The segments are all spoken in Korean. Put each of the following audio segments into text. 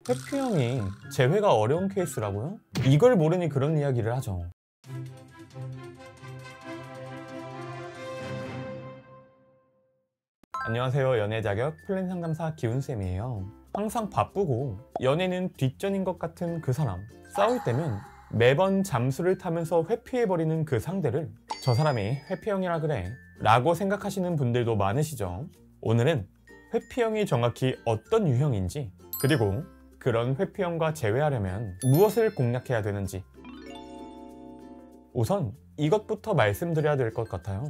회피형이 재회가 어려운 케이스라고요? 이걸 모르니 그런 이야기를 하죠. 안녕하세요. 연애자격 플랜 상담사 기훈쌤이에요. 항상 바쁘고 연애는 뒷전인 것 같은 그 사람, 싸울 때면 매번 잠수를 타면서 회피해버리는 그 상대를 저 사람이 회피형이라 그래 라고 생각하시는 분들도 많으시죠. 오늘은 회피형이 정확히 어떤 유형인지, 그리고 그런 회피형과 재회하려면 무엇을 공략해야 되는지, 우선 이것부터 말씀드려야 될 것 같아요.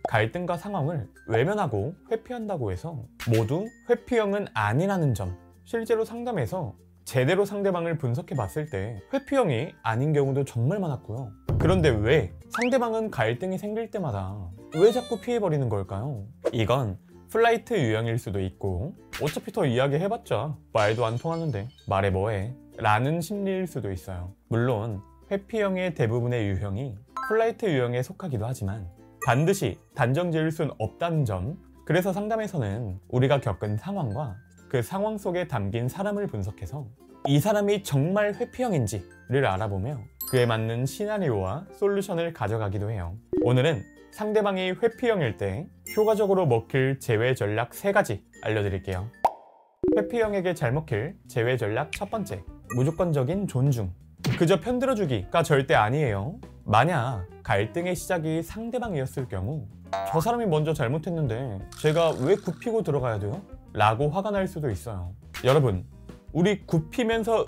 갈등과 상황을 외면하고 회피한다고 해서 모두 회피형은 아니라는 점, 실제로 상담에서 제대로 상대방을 분석해 봤을 때 회피형이 아닌 경우도 정말 많았고요. 그런데 왜 상대방은 갈등이 생길 때마다 왜 자꾸 피해버리는 걸까요? 이건 플라이트 유형일 수도 있고, 어차피 더 이야기해봤자 말도 안 통하는데 말해 뭐해 라는 심리일 수도 있어요. 물론 회피형의 대부분의 유형이 플라이트 유형에 속하기도 하지만 반드시 단정 지을 순 없다는 점, 그래서 상담에서는 우리가 겪은 상황과 그 상황 속에 담긴 사람을 분석해서 이 사람이 정말 회피형인지를 알아보며 그에 맞는 시나리오와 솔루션을 가져가기도 해요. 오늘은 상대방이 회피형일 때 효과적으로 먹힐 재회 전략 3가지 알려드릴게요. 회피형에게 잘 먹힐 재회 전략 첫 번째, 무조건적인 존중. 그저 편들어주기가 절대 아니에요. 만약 갈등의 시작이 상대방이었을 경우 저 사람이 먼저 잘못했는데 제가 왜 굽히고 들어가야 돼요? 라고 화가 날 수도 있어요. 여러분, 우리 굽히면서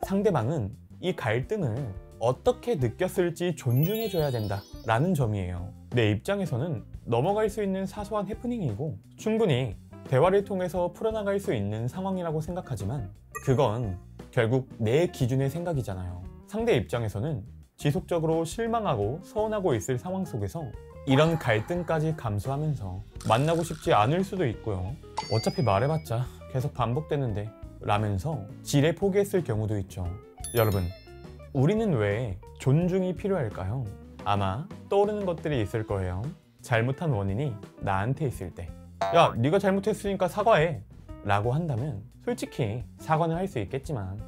상대방은 이 갈등을 어떻게 느꼈을지 존중해줘야 된다 라는 점이에요. 내 입장에서는 넘어갈 수 있는 사소한 해프닝이고 충분히 대화를 통해서 풀어나갈 수 있는 상황이라고 생각하지만 그건 결국 내 기준의 생각이잖아요. 상대 입장에서는 지속적으로 실망하고 서운하고 있을 상황 속에서 이런 갈등까지 감수하면서 만나고 싶지 않을 수도 있고요. 어차피 말해봤자 계속 반복되는데 라면서 지레 포기했을 경우도 있죠. 여러분, 우리는 왜 존중이 필요할까요? 아마 떠오르는 것들이 있을 거예요. 잘못한 원인이 나한테 있을 때, 야, 네가 잘못했으니까 사과해 라고 한다면 솔직히 사과는 할 수 있겠지만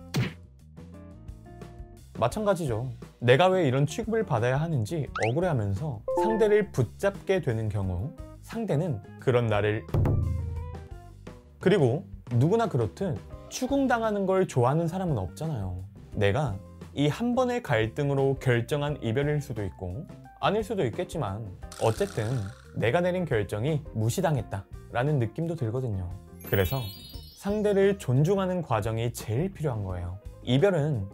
마찬가지죠. 내가 왜 이런 취급을 받아야 하는지 억울해하면서 상대를 붙잡게 되는 경우 상대는 그런 나를, 그리고 누구나 그렇듯 추궁당하는 걸 좋아하는 사람은 없잖아요. 내가 이 한 번의 갈등으로 결정한 이별일 수도 있고 아닐 수도 있겠지만 어쨌든 내가 내린 결정이 무시당했다 라는 느낌도 들거든요. 그래서 상대를 존중하는 과정이 제일 필요한 거예요. 이별은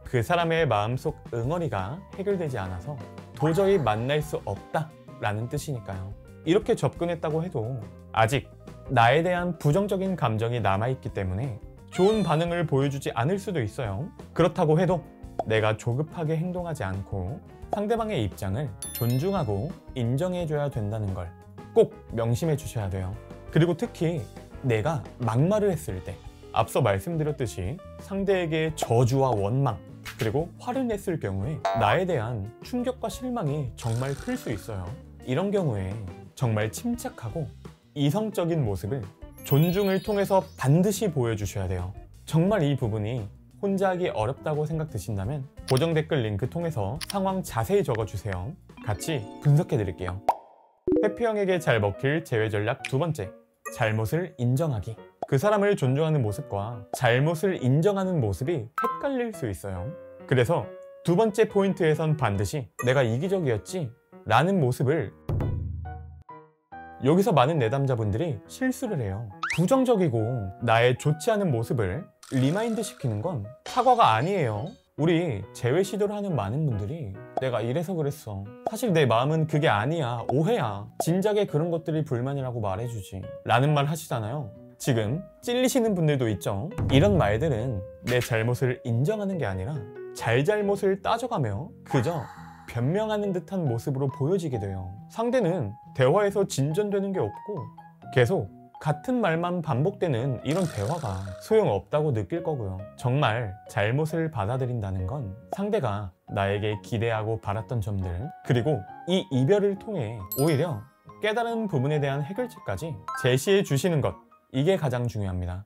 그 사람의 마음속 응어리가 해결되지 않아서 도저히 만날 수 없다 라는 뜻이니까요. 이렇게 접근했다고 해도 아직 나에 대한 부정적인 감정이 남아있기 때문에 좋은 반응을 보여주지 않을 수도 있어요. 그렇다고 해도 내가 조급하게 행동하지 않고 상대방의 입장을 존중하고 인정해줘야 된다는 걸 꼭 명심해 주셔야 돼요. 그리고 특히 내가 막말을 했을 때, 앞서 말씀드렸듯이 상대에게 저주와 원망, 그리고 화를 냈을 경우에 나에 대한 충격과 실망이 정말 클 수 있어요. 이런 경우에 정말 침착하고 이성적인 모습을 존중을 통해서 반드시 보여주셔야 돼요. 정말 이 부분이 혼자 하기 어렵다고 생각 드신다면 고정 댓글 링크 통해서 상황 자세히 적어주세요. 같이 분석해 드릴게요. 회피형에게 잘 먹힐 재회 전략 두 번째, 잘못을 인정하기. 그 사람을 존중하는 모습과 잘못을 인정하는 모습이 헷갈릴 수 있어요. 그래서 두 번째 포인트에선 반드시 내가 이기적이었지 라는 모습을, 여기서 많은 내담자분들이 실수를 해요. 부정적이고 나의 좋지 않은 모습을 리마인드 시키는 건 사과가 아니에요. 우리 재회 시도를 하는 많은 분들이 내가 이래서 그랬어, 사실 내 마음은 그게 아니야, 오해야, 진작에 그런 것들이 불만이라고 말해주지 라는 말 하시잖아요. 지금 찔리시는 분들도 있죠. 이런 말들은 내 잘못을 인정하는 게 아니라 잘잘못을 따져가며 그저 변명하는 듯한 모습으로 보여지게 돼요. 상대는 대화에서 진전되는 게 없고 계속 같은 말만 반복되는 이런 대화가 소용없다고 느낄 거고요. 정말 잘못을 받아들인다는 건 상대가 나에게 기대하고 바랐던 점들, 그리고 이 이별을 통해 오히려 깨달은 부분에 대한 해결책까지 제시해 주시는 것, 이게 가장 중요합니다.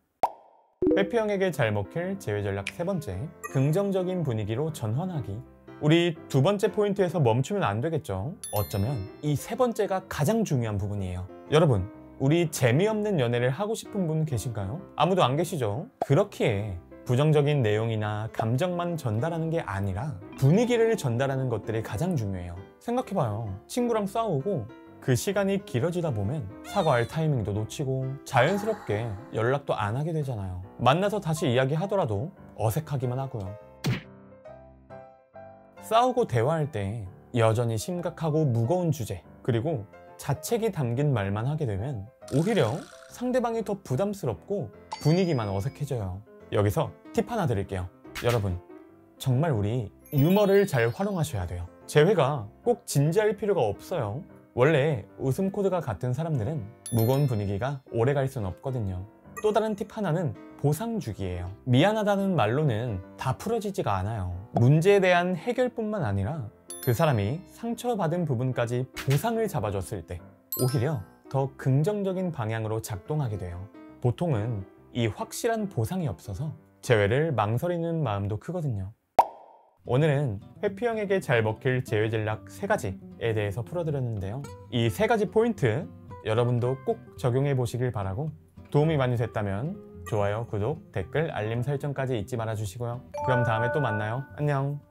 회피형에게 잘 먹힐 제외 전략 세 번째, 긍정적인 분위기로 전환하기. 우리 두 번째 포인트에서 멈추면 안 되겠죠? 어쩌면 이 세 번째가 가장 중요한 부분이에요. 여러분, 우리 재미없는 연애를 하고 싶은 분 계신가요? 아무도 안 계시죠? 그렇기에 부정적인 내용이나 감정만 전달하는 게 아니라 분위기를 전달하는 것들이 가장 중요해요. 생각해봐요. 친구랑 싸우고 그 시간이 길어지다 보면 사과할 타이밍도 놓치고 자연스럽게 연락도 안 하게 되잖아요. 만나서 다시 이야기하더라도 어색하기만 하고요. 싸우고 대화할 때 여전히 심각하고 무거운 주제, 그리고 자책이 담긴 말만 하게 되면 오히려 상대방이 더 부담스럽고 분위기만 어색해져요. 여기서 팁 하나 드릴게요. 여러분, 정말 우리 유머를 잘 활용하셔야 돼요. 재회가 꼭 진지할 필요가 없어요. 원래 웃음 코드가 같은 사람들은 무거운 분위기가 오래 갈 수는 없거든요. 또 다른 팁 하나는 보상 주기예요. 미안하다는 말로는 다 풀어지지가 않아요. 문제에 대한 해결뿐만 아니라 그 사람이 상처받은 부분까지 보상을 잡아줬을 때 오히려 더 긍정적인 방향으로 작동하게 돼요. 보통은 이 확실한 보상이 없어서 재회를 망설이는 마음도 크거든요. 오늘은 회피형에게 잘 먹힐 제외 전략 3가지에 대해서 풀어드렸는데요. 이 3가지 포인트 여러분도 꼭 적용해 보시길 바라고, 도움이 많이 됐다면 좋아요, 구독, 댓글, 알림 설정까지 잊지 말아 주시고요. 그럼 다음에 또 만나요. 안녕.